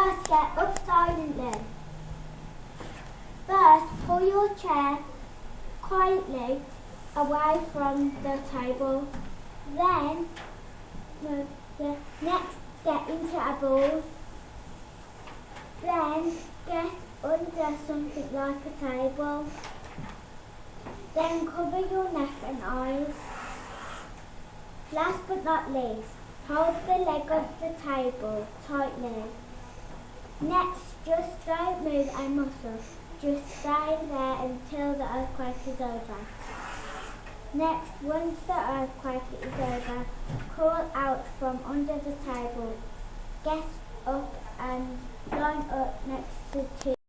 First, get up silently. First, pull your chair quietly away from the table. Then, next, get into a ball. Then, get under something like a table. Then, cover your neck and eyes. Last but not least, hold the leg of the table tightly. Next, just don't move a muscle. Just stay there until the earthquake is over. Next, once the earthquake is over, crawl out from under the table. Get up and line up next to